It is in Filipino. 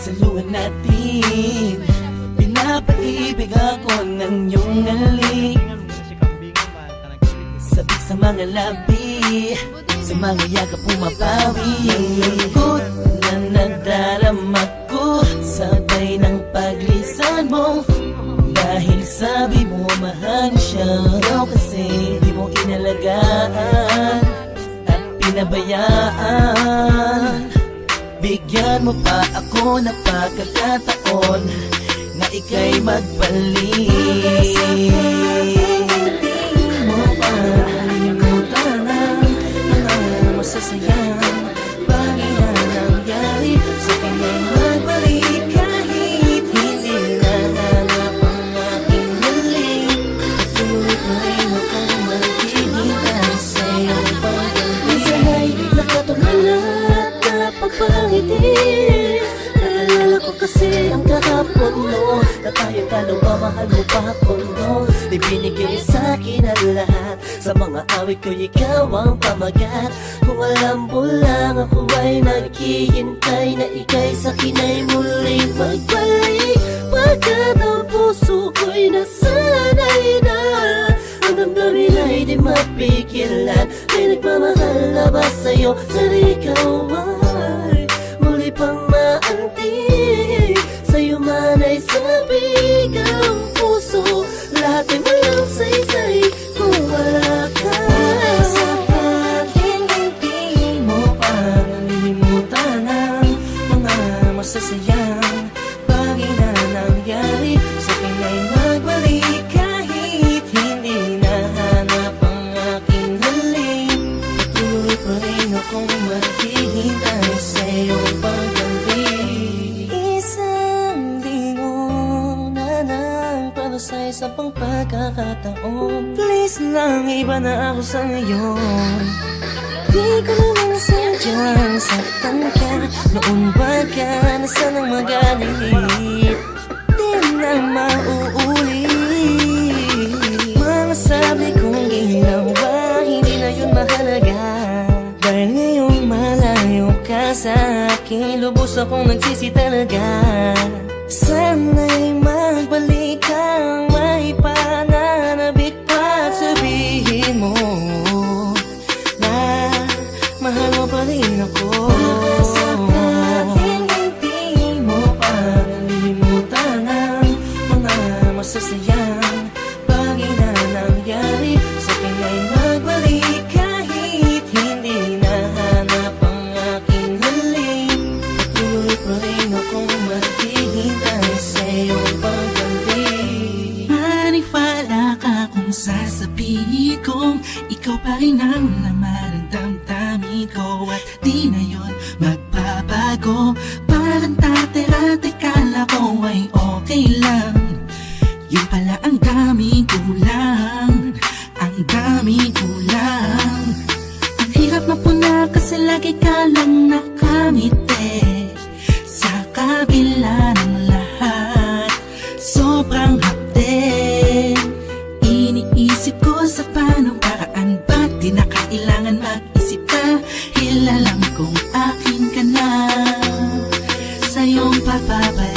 saluhan natin. Pinapaibig ako ng iyong halik, sabik sa mga labi, sa mga yakap pumapawi. Ang lungkot na nadarama ko, sabay ng paglisan mo. Dahil sabi mo mahal siya, ikaw kasi di mo inalagaan at pinabayaan. Bigyan mo pa ako ng pagkakataon na ika'y magbalik. Hindi mo pa nalimutan ang mga masasayang bagay na nangyari sa kanya'y magbalik. Kahit hindi nahanap ang aking halik, patuloy pa rin akong maghihintay sa iyong pagbalik. Minsan ay nakatulala pagpangiti, naalala ko kasi ang kahapon noon, na tayong dalawa, mahal mo pa ako noon. Ibinigay sa'kin ang lahat, sa mga awit ko ikaw ang pamagat. Kung alam mo lang ako ay naghihintay na ika'y sa'kin ay muling magbalik. Pagkat ang puso ko'y nasanay na, ang damdamin ay di mapigilan. May nagmamahal na ba sa'yo na ikaw ay muli pang maantig? Sa'yo man ay sabik ang puso, lahat ay walang saysay kung wala ka. Sakaling hindi mo pa nalilimutan ang mga masasayang bagay na nangyari sa akin ay magbalik. Kahit hindi nahanap ang aking halik, patuloy pa rin akong maghihintay sa iyong pagbalik. Isang lingon na nagpalusay sa pang pagkakataon. Please lang, iba na ako sa ngayon. Di ko naman sadyang saktan ka, noon ba ka na sanang magalit? Di na mauulit. Mga sabi kong ginawa, hindi na yun mahalaga. Dahil ngayong malayo ka sa akin, lubos akong nagsisi talaga. Sana'y magbalik kang may pananabik pa at sabihin mo na mahal mo pa rin ako. Sakaling hindi mo pa nalilimutan ang mga masasayang bagay na nangyari sa akin ay magbalik. Kahit hindi nahanap ang aking halik, patuloy pa rin akong maghihintay sa iyong pagbalik. Maniwala ka kung sasabihin kong ikaw pa rin ang laman ng damdamin ko, at di na yun magbabago. Parang dati-dati kala ko ay okay lang, yun pala ang daming kulang, ang daming kulang. Ang hirap mapuna kasi lagi ka lang nakangiti, sa kabila ng lahat sobrang hapde. Iniisip ko sa paano paraan, ba't di na kailangan mag-isip pa? Hilalang kung akin ka na, sa iyong pagbabalik.